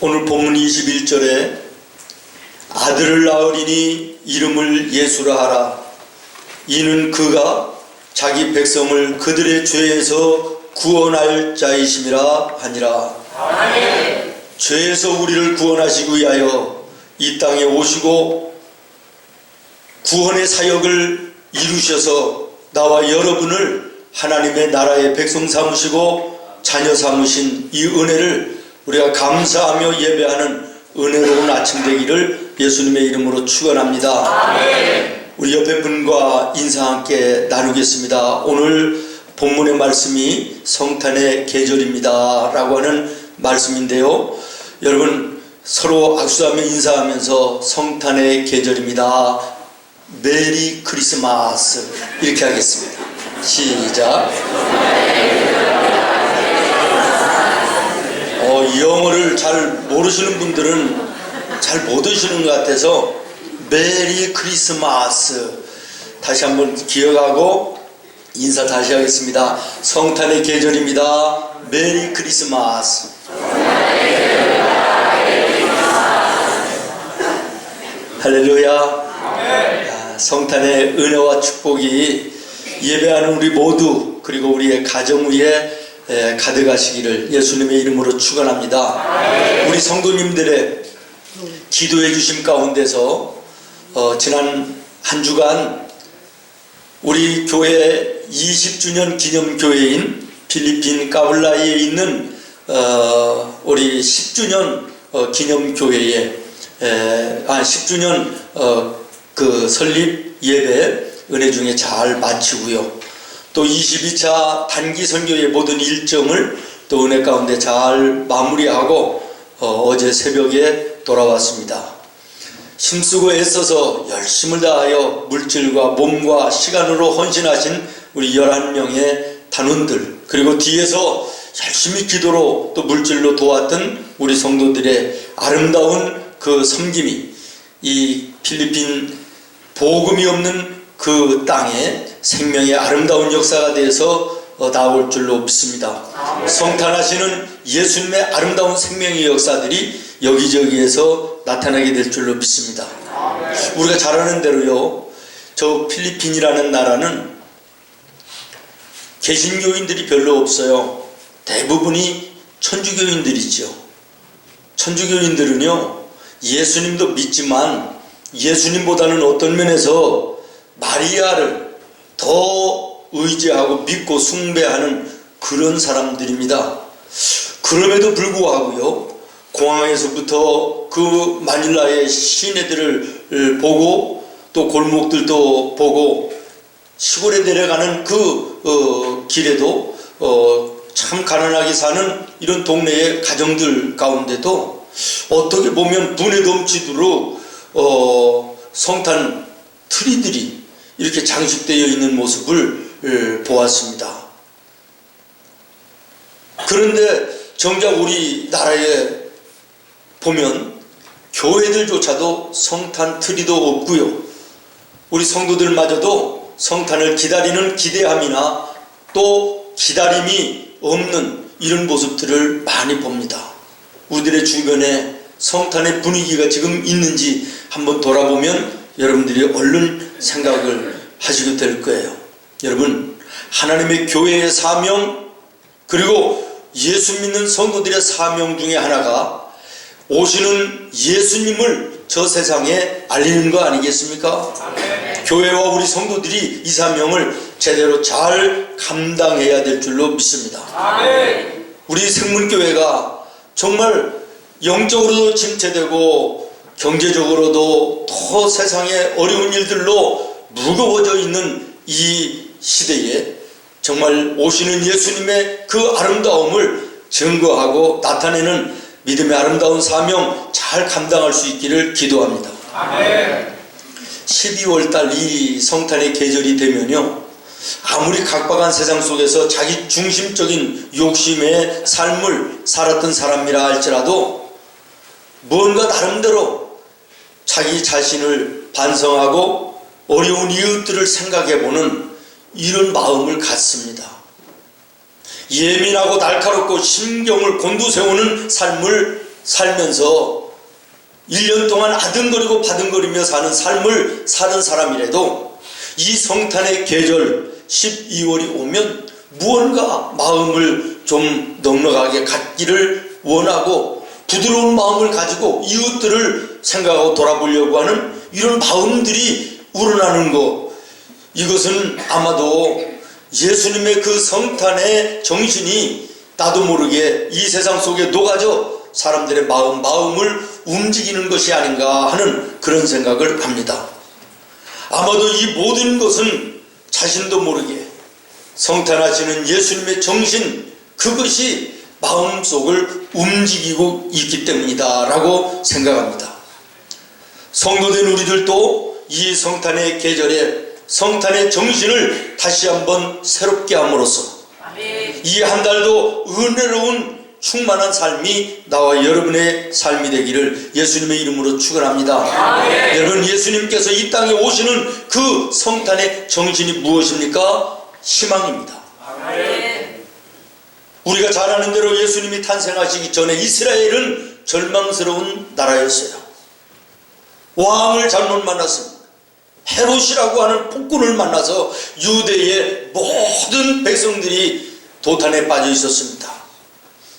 오늘 본문 21절에 아들을 낳으리니 이름을 예수라 하라. 이는 그가 자기 백성을 그들의 죄에서 구원할 자이심이라 하니라. 아멘. 죄에서 우리를 구원하시기 위하여 이 땅에 오시고 구원의 사역을 이루셔서 나와 여러분을 하나님의 나라의 백성 삼으시고 자녀 삼으신 이 은혜를 우리가 감사하며 예배하는 은혜로운 아침 되기를 예수님의 이름으로 축원합니다. 아멘. 우리 옆에 분과 인사 함께 나누겠습니다. 오늘 본문의 말씀이 성탄의 계절입니다 라고 하는 말씀인데요, 여러분 서로 악수하며 인사하면서 성탄의 계절입니다, 메리 크리스마스 이렇게 하겠습니다. 시작. 영어를 잘 모르시는 분들은 잘 못 하시는 것 같아서 메리 크리스마스 다시 한번 기억하고 인사 다시 하겠습니다. 성탄의 계절입니다. 메리 크리스마스. 할렐루야. 성탄의 은혜와 축복이 예배하는 우리 모두 그리고 우리의 가정 위에 가득하시기를 예수님의 이름으로 축원합니다. 우리 성도님들의 기도해 주심 가운데서 지난 한 주간 우리 교회 20주년 기념 교회인 필리핀 까블라이에 있는 우리 10주년 기념 교회에 10주년 그 설립 예배 은혜 중에 잘 마치고요. 또 22차 단기 선교의 모든 일정을 또 은혜 가운데 잘 마무리하고 어제 새벽에 돌아왔습니다. 힘쓰고 애써서 열심을 다하여 물질과 몸과 시간으로 헌신하신 우리 11명의 단원들, 그리고 뒤에서 열심히 기도로 또 물질로 도왔던 우리 성도들의 아름다운 그 섬김이 이 필리핀 복음이 없는 그 땅에 생명의 아름다운 역사가 되어서 나올 줄로 믿습니다. 성탄하시는 예수님의 아름다운 생명의 역사들이 여기저기에서 나타나게 될 줄로 믿습니다. 우리가 잘 아는 대로요, 저 필리핀이라는 나라는 개신교인들이 별로 없어요. 대부분이 천주교인들이죠. 천주교인들은요, 예수님도 믿지만 예수님보다는 어떤 면에서 마리아를 더 의지하고 믿고 숭배하는 그런 사람들입니다. 그럼에도 불구하고요, 공항에서부터 그 마닐라의 시내들을 보고 또 골목들도 보고 시골에 내려가는 그 길에도 참 가난하게 사는 이런 동네의 가정들 가운데도 어떻게 보면 분에 넘치도록 성탄 트리들이 이렇게 장식되어 있는 모습을 보았습니다. 그런데 정작 우리나라에 보면 교회들조차도 성탄 트리도 없고요, 우리 성도들마저도 성탄을 기다리는 기대함이나 또 기다림이 없는 이런 모습들을 많이 봅니다. 우리들의 주변에 성탄의 분위기가 지금 있는지 한번 돌아보면 여러분들이 얼른 생각을 하시게 될 거예요. 여러분, 하나님의 교회의 사명 그리고 예수 믿는 성도들의 사명 중에 하나가 오시는 예수님을 저 세상에 알리는 거 아니겠습니까? 아멘. 교회와 우리 성도들이 이 사명을 제대로 잘 감당해야 될 줄로 믿습니다. 아멘. 우리 생문교회가 정말 영적으로도 침체되고 경제적으로도 더 세상의 어려운 일들로 무거워져 있는 이 시대에 정말 오시는 예수님의 그 아름다움을 증거하고 나타내는 믿음의 아름다운 사명 잘 감당할 수 있기를 기도합니다. 아멘. 12월달 이 성탄의 계절이 되면요, 아무리 각박한 세상 속에서 자기 중심적인 욕심의 삶을 살았던 사람이라 할지라도 무언가 나름대로 자기 자신을 반성하고 어려운 이웃들을 생각해보는 이런 마음을 갖습니다. 예민하고 날카롭고 신경을 곤두세우는 삶을 살면서 1년 동안 아등거리고 바등거리며 사는 삶을 사는 사람이라도 이 성탄의 계절 12월이 오면 무언가 마음을 좀 넉넉하게 갖기를 원하고 부드러운 마음을 가지고 이웃들을 생각하고 돌아보려고 하는 이런 마음들이 우러나는 것, 이것은 아마도 예수님의 그 성탄의 정신이 나도 모르게 이 세상 속에 녹아져 사람들의 마음을 움직이는 것이 아닌가 하는 그런 생각을 합니다. 아마도 이 모든 것은 자신도 모르게 성탄하시는 예수님의 정신, 그것이 마음속을 움직이고 있기 때문이다 라고 생각합니다. 성도된 우리들도 이 성탄의 계절에 성탄의 정신을 다시 한번 새롭게 함으로써 이 한 달도 은혜로운 충만한 삶이 나와 여러분의 삶이 되기를 예수님의 이름으로 축원합니다. 여러분, 예수님께서 이 땅에 오시는 그 성탄의 정신이 무엇입니까? 희망입니다. 우리가 잘 아는 대로 예수님이 탄생하시기 전에 이스라엘은 절망스러운 나라였어요. 왕을 잘못 만났습니다. 헤롯이라고 하는 폭군을 만나서 유대의 모든 백성들이 도탄에 빠져 있었습니다.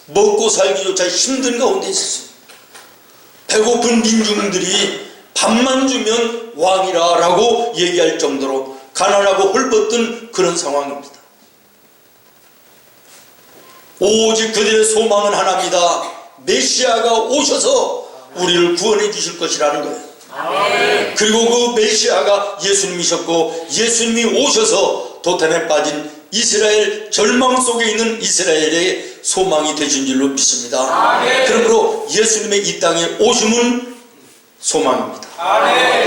먹고 살기조차 힘든 가운데 있었습니다. 배고픈 민중들이 밥만 주면 왕이라 라고 얘기할 정도로 가난하고 헐벗던 그런 상황입니다. 오직 그들의 소망은 하나입니다. 메시아가 오셔서 우리를 구원해 주실 것이라는 거예요. 그리고 그 메시아가 예수님이셨고, 예수님이 오셔서 도탄에 빠진 이스라엘, 절망 속에 있는 이스라엘의 소망이 되신 줄로 믿습니다. 그러므로 예수님의 이 땅에 오심은 소망입니다.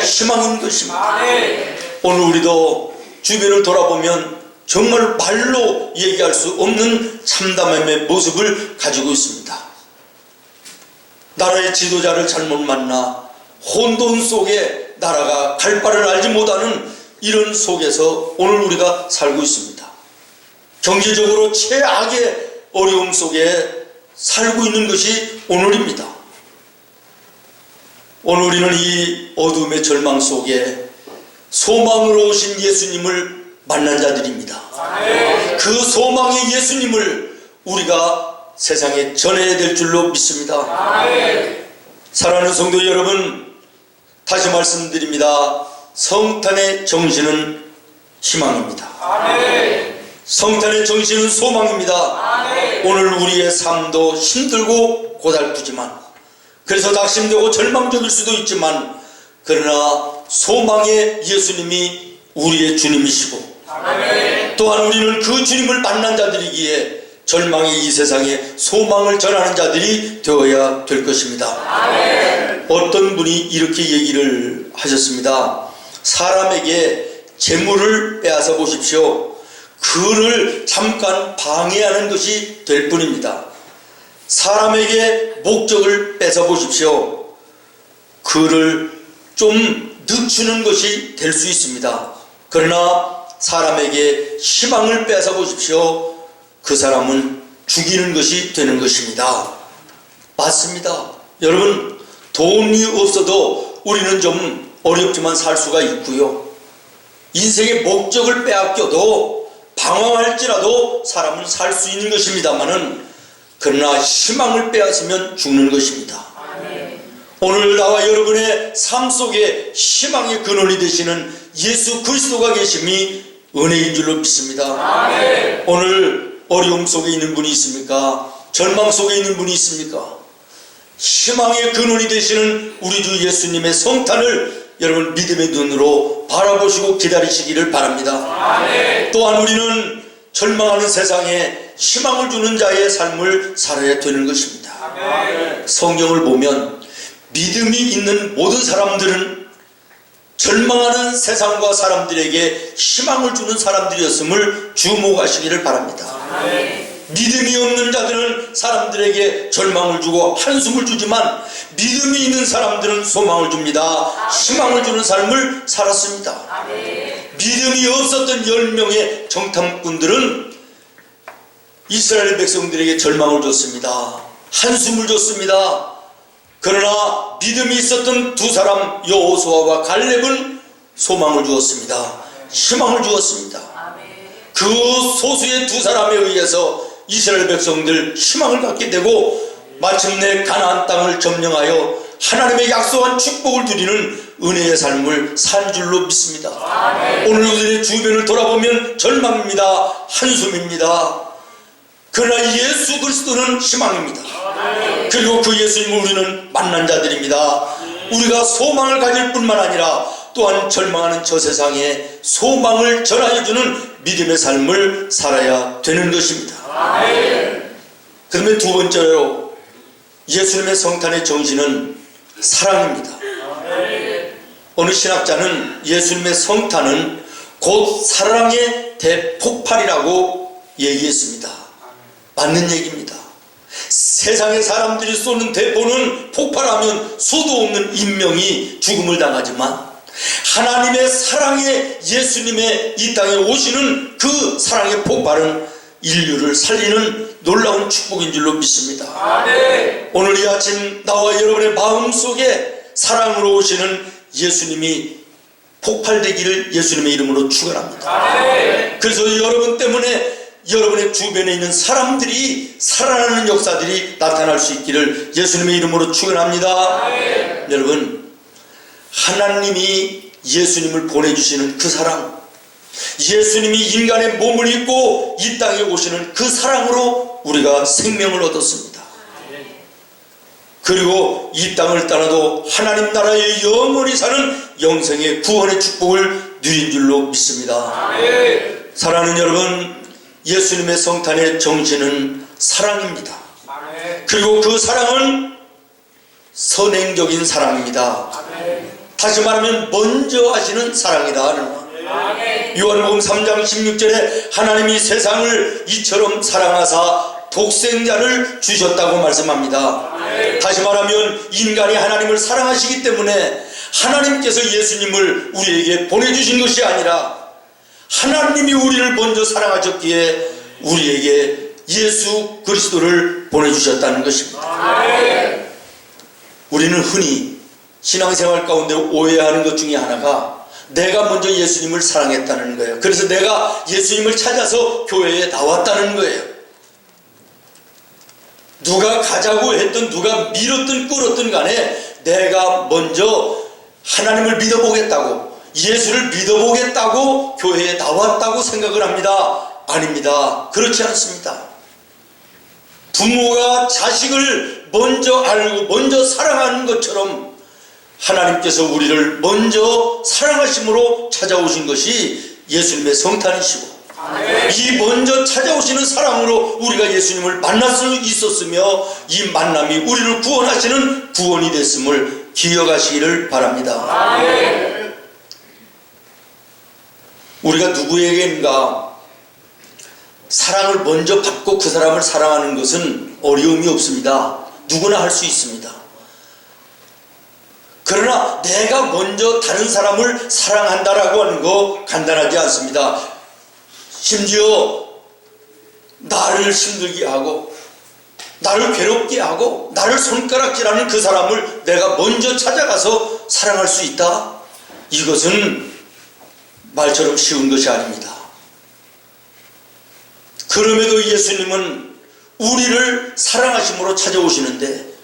희망인 것입니다. 오늘 우리도 주변을 돌아보면 정말 말로 얘기할 수 없는 참담함의 모습을 가지고 있습니다. 나라의 지도자를 잘못 만나 혼돈 속에 나라가 갈 바를 알지 못하는 이런 속에서 오늘 우리가 살고 있습니다. 경제적으로 최악의 어려움 속에 살고 있는 것이 오늘입니다. 오늘 우리는 이 어둠의 절망 속에 소망으로 오신 예수님을 만난 자들입니다. 그 소망의 예수님을 우리가 세상에 전해야 될 줄로 믿습니다. 사랑하는 성도 여러분, 다시 말씀드립니다. 성탄의 정신은 희망입니다. 성탄의 정신은 소망입니다. 오늘 우리의 삶도 힘들고 고달프지만, 그래서 낙심되고 절망적일 수도 있지만, 그러나 소망의 예수님이 우리의 주님이시고, 또한 우리는 그 주님을 만난 자들이기에 절망의 이 세상에 소망을 전하는 자들이 되어야 될 것입니다. 어떤 분이 이렇게 얘기를 하셨습니다. 사람에게 재물을 빼앗아 보십시오. 그를 잠깐 방해하는 것이 될 뿐입니다. 사람에게 목적을 뺏어 보십시오. 그를 좀 늦추는 것이 될 수 있습니다. 그러나 사람에게 희망을 뺏어 보십시오. 그 사람은 죽이는 것이 되는 것입니다. 맞습니다. 여러분, 돈이 없어도 우리는 좀 어렵지만 살 수가 있고요. 인생의 목적을 빼앗겨도 방황할지라도 사람은 살 수 있는 것입니다만은, 그러나 희망을 빼앗으면 죽는 것입니다. 오늘 나와 여러분의 삶 속에 희망의 근원이 되시는 예수 그리스도가 계심이 은혜인 줄로 믿습니다. 오늘 어려움 속에 있는 분이 있습니까? 절망 속에 있는 분이 있습니까? 희망의 근원이 되시는 우리 주 예수님의 성탄을 여러분 믿음의 눈으로 바라보시고 기다리시기를 바랍니다. 또한 우리는 절망하는 세상에 희망을 주는 자의 삶을 살아야 되는 것입니다. 성경을 보면 믿음이 있는 모든 사람들은 절망하는 세상과 사람들에게 희망을 주는 사람들이었음을 주목하시기를 바랍니다. 믿음이 없는 자들은 사람들에게 절망을 주고 한숨을 주지만, 믿음이 있는 사람들은 소망을 줍니다. 희망을 주는 삶을 살았습니다. 믿음이 없었던 10명의 정탐꾼들은 이스라엘 백성들에게 절망을 줬습니다. 한숨을 줬습니다. 그러나 믿음이 있었던 두 사람 여호수아와 갈렙은 소망을 주었습니다. 희망을 주었습니다. 그 소수의 두 사람에 의해서 이스라엘 백성들 희망을 갖게 되고 마침내 가나안 땅을 점령하여 하나님의 약속한 축복을 누리는 은혜의 삶을 산 줄로 믿습니다. 오늘 우리의 주변을 돌아보면 절망입니다. 한숨입니다. 그러나 예수 그리스도는 희망입니다. 그리고 그 예수님을 우리는 만난 자들입니다. 우리가 소망을 가질 뿐만 아니라 또한 절망하는 저 세상에 소망을 전하여주는 믿음의 삶을 살아야 되는 것입니다. 그러면 두 번째로 예수님의 성탄의 정신은 사랑입니다. 어느 신학자는 예수님의 성탄은 곧 사랑의 대폭발이라고 얘기했습니다. 맞는 얘기입니다. 세상의 사람들이 쏘는 대포는 폭발하면 수도 없는 인명이 죽음을 당하지만 하나님의 사랑의 예수님의 이 땅에 오시는 그 사랑의 폭발은 인류를 살리는 놀라운 축복인 줄로 믿습니다. 오늘 이 아침 나와 여러분의 마음속에 사랑으로 오시는 예수님이 폭발되기를 예수님의 이름으로 축원합니다. 그래서 여러분 때문에 여러분의 주변에 있는 사람들이 살아나는 역사들이 나타날 수 있기를 예수님의 이름으로 축원합니다. 여러분, 하나님이 예수님을 보내주시는 그 사랑, 예수님이 인간의 몸을 입고 이 땅에 오시는 그 사랑으로 우리가 생명을 얻었습니다. 그리고 이 땅을 떠나도 하나님 나라에 영원히 사는 영생의 구원의 축복을 누린 줄로 믿습니다. 사랑하는 여러분, 예수님의 성탄의 정신은 사랑입니다. 그리고 그 사랑은 선행적인 사랑입니다. 다시 말하면 먼저 하시는 사랑이다. 요한복음 3장 16절에 하나님이 세상을 이처럼 사랑하사 독생자를 주셨다고 말씀합니다. 다시 말하면 인간이 하나님을 사랑하시기 때문에 하나님께서 예수님을 우리에게 보내주신 것이 아니라 하나님이 우리를 먼저 사랑하셨기에 우리에게 예수 그리스도를 보내주셨다는 것입니다. 우리는 흔히 신앙생활 가운데 오해하는 것 중에 하나가 내가 먼저 예수님을 사랑했다는 거예요. 그래서 내가 예수님을 찾아서 교회에 나왔다는 거예요. 누가 가자고 했든 누가 밀었든 끌었든 간에 내가 먼저 하나님을 믿어보겠다고, 예수를 믿어보겠다고 교회에 나왔다고 생각을 합니다. 아닙니다. 그렇지 않습니다. 부모가 자식을 먼저 알고 먼저 사랑하는 것처럼 하나님께서 우리를 먼저 사랑하심으로 찾아오신 것이 예수님의 성탄이시고, 이 먼저 찾아오시는 사랑으로 우리가 예수님을 만날 수 있었으며 이 만남이 우리를 구원하시는 구원이 됐음을 기억하시기를 바랍니다. 우리가 누구에게인가 사랑을 먼저 받고 그 사람을 사랑하는 것은 어려움이 없습니다. 누구나 할 수 있습니다. 그러나 내가 먼저 다른 사람을 사랑한다라고 하는 거 간단하지 않습니다. 심지어 나를 힘들게 하고 나를 괴롭게 하고 나를 손가락질하는 그 사람을 내가 먼저 찾아가서 사랑할 수 있다? 이것은 말처럼 쉬운 것이 아닙니다. 그럼에도 예수님은 우리를 사랑하심으로 찾아오시는데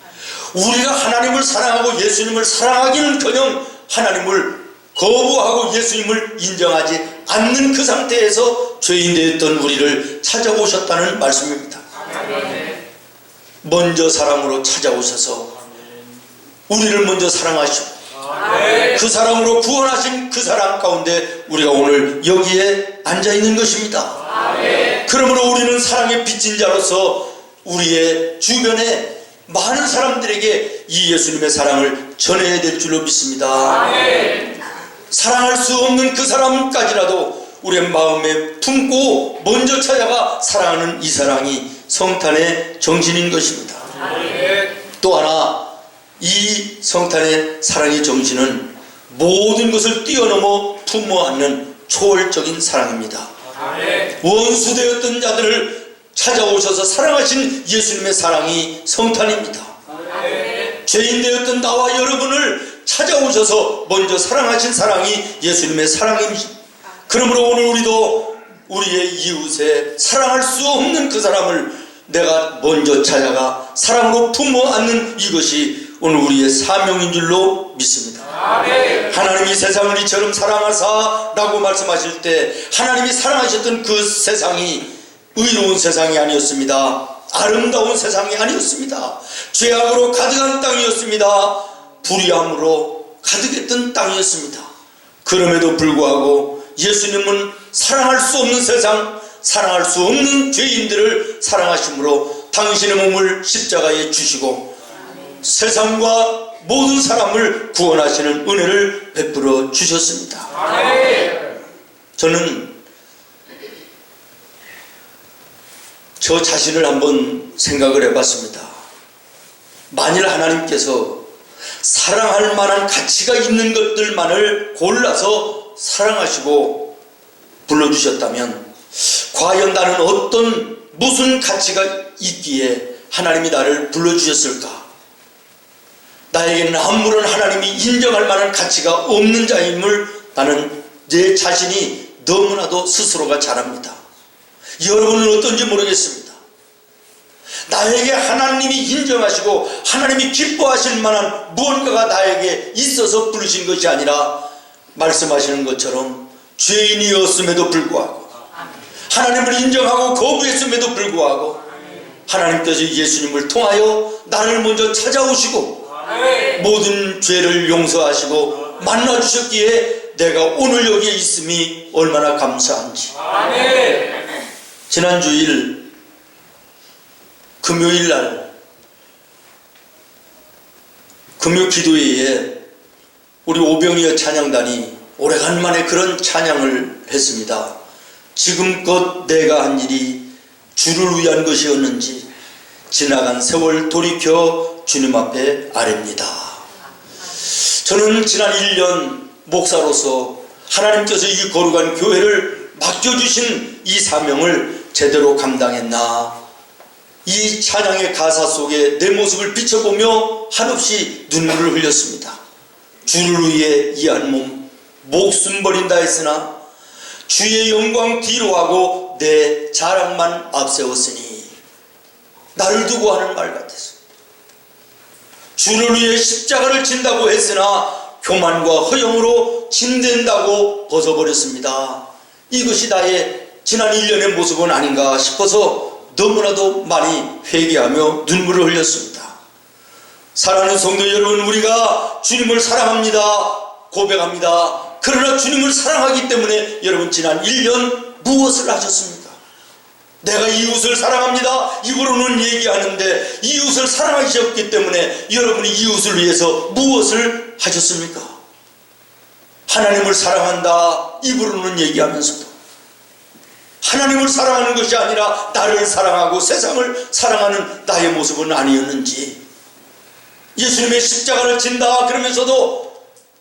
우리가 하나님을 사랑하고 예수님을 사랑하기는커녕 하나님을 거부하고 예수님을 인정하지 않는 그 상태에서 죄인 되었던 우리를 찾아오셨다는 말씀입니다. 먼저 사랑으로 찾아오셔서 우리를 먼저 사랑하시고 그 사랑으로 구원하신 그 사랑 가운데 우리가 오늘 여기에 앉아있는 것입니다. 그러므로 우리는 사랑의 빚진 자로서 우리의 주변에 많은 사람들에게 이 예수님의 사랑을 전해야 될 줄로 믿습니다. 사랑할 수 없는 그 사람까지라도 우리의 마음에 품고 먼저 찾아가 사랑하는 이 사랑이 성탄의 정신인 것입니다. 또 하나, 이 성탄의 사랑의 정신은 모든 것을 뛰어넘어 품어 안는 초월적인 사랑입니다. 원수되었던 자들을 찾아오셔서 사랑하신 예수님의 사랑이 성탄입니다. 죄인 되었던 나와 여러분을 찾아오셔서 먼저 사랑하신 사랑이 예수님의 사랑입니다. 그러므로 오늘 우리도 우리의 이웃에 사랑할 수 없는 그 사람을 내가 먼저 찾아가 사랑으로 품어 안는 이것이 오늘 우리의 사명인 줄로 믿습니다. 하나님이 세상을 이처럼 사랑하사 라고 말씀하실 때 하나님이 사랑하셨던 그 세상이 의로운 세상이 아니었습니다. 아름다운 세상이 아니었습니다. 죄악으로 가득한 땅이었습니다. 불의함으로 가득했던 땅이었습니다. 그럼에도 불구하고 예수님은 사랑할 수 없는 세상, 사랑할 수 없는 죄인들을 사랑하심으로 당신의 몸을 십자가에 주시고 세상과 모든 사람을 구원하시는 은혜를 베풀어 주셨습니다. 저는 저 자신을 한번 생각을 해봤습니다. 만일 하나님께서 사랑할 만한 가치가 있는 것들만을 골라서 사랑하시고 불러주셨다면 과연 나는 무슨 가치가 있기에 하나님이 나를 불러주셨을까? 나에게는 아무런 하나님이 인정할 만한 가치가 없는 자임을 나는 내 자신이 너무나도 스스로가 잘 압니다. 여러분은 어떤지 모르겠습니다. 나에게 하나님이 인정하시고 하나님이 기뻐하실 만한 무언가가 나에게 있어서 부르신 것이 아니라 말씀하시는 것처럼 죄인이었음에도 불구하고 하나님을 인정하고 거부했음에도 불구하고 하나님께서 예수님을 통하여 나를 먼저 찾아오시고 모든 죄를 용서하시고 만나주셨기에 내가 오늘 여기에 있음이 얼마나 감사한지. 지난 주일 금요일날 금요 기도회에 우리 오병이어 찬양단이 오래간만에 그런 찬양을 했습니다. 지금껏 내가 한 일이 주를 위한 것이었는지 지나간 세월 돌이켜 주님 앞에 아뢰입니다. 저는 지난 1년 목사로서 하나님께서 이 거룩한 교회를 맡겨주신 이 사명을 제대로 감당했나, 이 찬양의 가사 속에 내 모습을 비춰보며 한없이 눈물을 흘렸습니다. 주를 위해 이 한 몸 목숨 버린다 했으나 주의 영광 뒤로하고 내 자랑만 앞세웠으니 나를 두고 하는 말 같았습니다. 주를 위해 십자가를 진다고 했으나 교만과 허영으로 진댄다고 벗어버렸습니다. 이것이 나의 지난 1년의 모습은 아닌가 싶어서 너무나도 많이 회개하며 눈물을 흘렸습니다. 사랑하는 성도 여러분, 우리가 주님을 사랑합니다. 고백합니다. 그러나 주님을 사랑하기 때문에 여러분 지난 1년 무엇을 하셨습니까? 내가 이웃을 사랑합니다. 입으로는 얘기하는데 이웃을 사랑하셨기 때문에 여러분이 이웃을 위해서 무엇을 하셨습니까? 하나님을 사랑한다 입으로는 얘기하면서도 하나님을 사랑하는 것이 아니라 나를 사랑하고 세상을 사랑하는 나의 모습은 아니었는지, 예수님의 십자가를 진다 그러면서도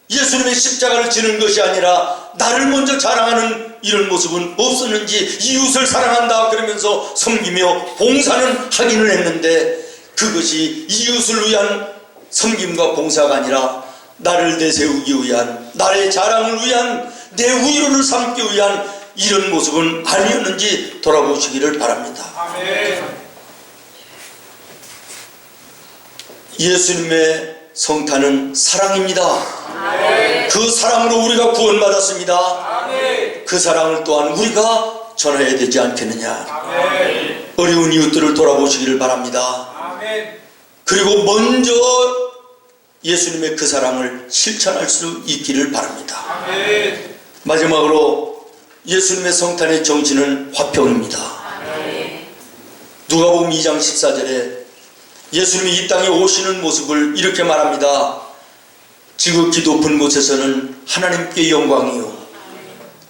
예수님의 십자가를 지는 것이 아니라 나를 먼저 자랑하는 이런 모습은 없었는지, 이웃을 사랑한다 그러면서 섬기며 봉사는 하기는 했는데 그것이 이웃을 위한 섬김과 봉사가 아니라 나를 내세우기 위한, 나의 자랑을 위한, 내 위로를 삼기 위한 이런 모습은 아니었는지 돌아보시기를 바랍니다. 아멘. 예수님의 성탄은 사랑입니다. 아멘. 그 사랑으로 우리가 구원받았습니다. 아멘. 그 사랑을 또한 우리가 전해야 되지 않겠느냐. 아멘. 어려운 이웃들을 돌아보시기를 바랍니다. 아멘. 그리고 먼저 예수님의 그 사랑을 실천할 수 있기를 바랍니다. 아멘. 마지막으로 예수님의 성탄의 정신은 화평입니다. 아멘. 누가복음 2장 14절에 예수님이 이 땅에 오시는 모습을 이렇게 말합니다. 지극히 높은 곳에서는 하나님께 영광이요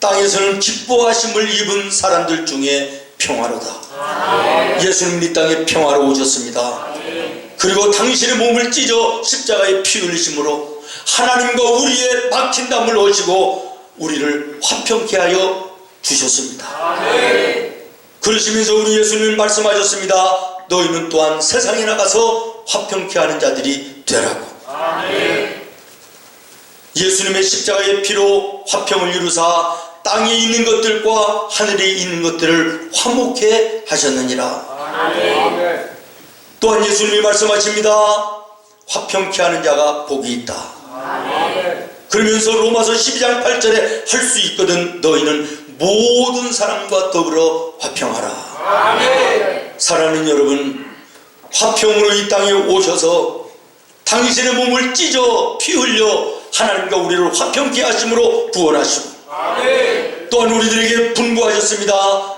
땅에서는 기뻐하심을 입은 사람들 중에 평화로다. 아멘. 예수님 이 땅에 평화로 오셨습니다. 아멘. 그리고 당신의 몸을 찢어 십자가에 피 흘리심으로 하나님과 우리의 막힌 담을 오시고 우리를 화평케 하여 주셨습니다. 아멘. 그러시면서 우리 예수님 말씀하셨습니다. 너희는 또한 세상에 나가서 화평케 하는 자들이 되라고. 예수님의 십자가의 피로 화평을 이루사 땅에 있는 것들과 하늘에 있는 것들을 화목해 하셨느니라. 또한 예수님이 말씀하십니다. 화평케 하는 자가 복이 있다. 그러면서 로마서 12장 8절에 할 수 있거든 너희는 모든 사람과 더불어 화평하라. 사랑하는 여러분, 화평으로 이 땅에 오셔서 당신의 몸을 찢어 피 흘려 하나님과 우리를 화평케 하심으로 구원하시고 또한 우리들에게 분부하셨습니다.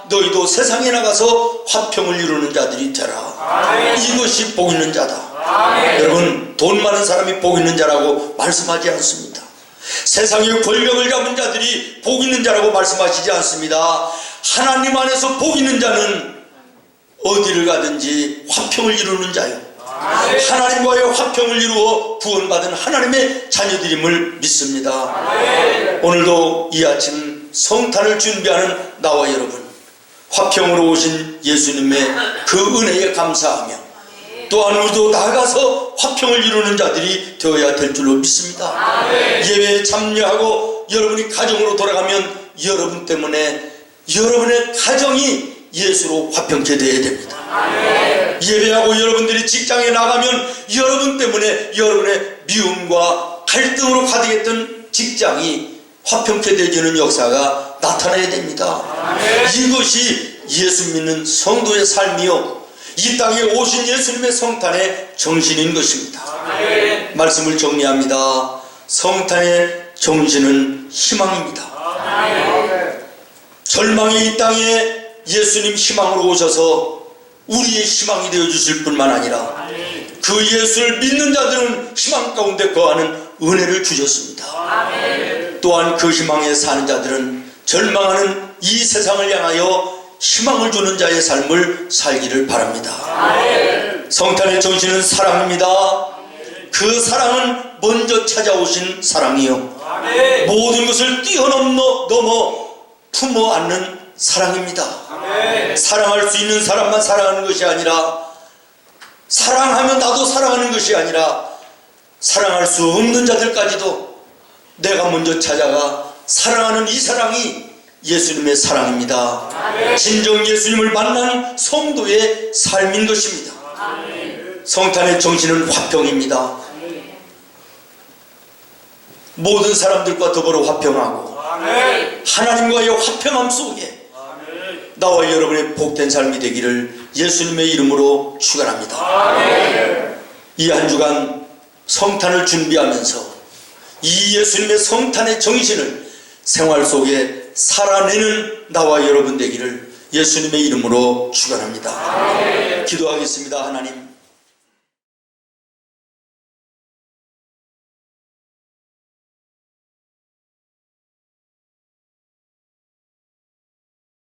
너희도 세상에 나가서 화평을 이루는 자들이 되라. 이것이 복 있는 자다. 여러분, 돈 많은 사람이 복 있는 자라고 말씀하지 않습니다. 세상의 권력을 잡은 자들이 복 있는 자라고 말씀하시지 않습니다. 하나님 안에서 복 있는 자는 어디를 가든지 화평을 이루는 자요, 하나님과의 화평을 이루어 구원받은 하나님의 자녀들임을 믿습니다. 오늘도 이 아침 성탄을 준비하는 나와 여러분, 화평으로 오신 예수님의 그 은혜에 감사하며 또한 우리도 나가서 화평을 이루는 자들이 되어야 될 줄로 믿습니다. 예배에 참여하고 여러분이 가정으로 돌아가면 여러분 때문에 여러분의 가정이 예수로 화평케 되어야 됩니다. 예배하고 여러분들이 직장에 나가면 여러분 때문에 여러분의 미움과 갈등으로 가득했던 직장이 화평케 되어지는 역사가 나타나야 됩니다. 이것이 예수 믿는 성도의 삶이요, 이 땅에 오신 예수님의 성탄의 정신인 것입니다. 말씀을 정리합니다. 성탄의 정신은 희망입니다. 절망의 이 땅에 예수님 희망으로 오셔서 우리의 희망이 되어주실 뿐만 아니라 그 예수를 믿는 자들은 희망 가운데 거하는 은혜를 주셨습니다. 또한 그 희망에 사는 자들은 절망하는 이 세상을 향하여 희망을 주는 자의 삶을 살기를 바랍니다. 성탄의 정신은 사랑입니다. 그 사랑은 먼저 찾아오신 사랑이요, 모든 것을 뛰어넘어 품어 안는 사랑입니다. 사랑할 수 있는 사람만 사랑하는 것이 아니라, 사랑하면 나도 사랑하는 것이 아니라, 사랑할 수 없는 자들까지도 내가 먼저 찾아가 사랑하는 이 사랑이 예수님의 사랑입니다. 진정 예수님을 만난 성도의 삶인 것입니다. 성탄의 정신은 화평입니다. 모든 사람들과 더불어 화평하고 하나님과의 화평함 속에 나와 여러분의 복된 삶이 되기를 예수님의 이름으로 축원합니다. 이 한 주간 성탄을 준비하면서 이 예수님의 성탄의 정신을 생활 속에 살아내는 나와 여러분 되기를 예수님의 이름으로 축원합니다. 기도하겠습니다. 하나님,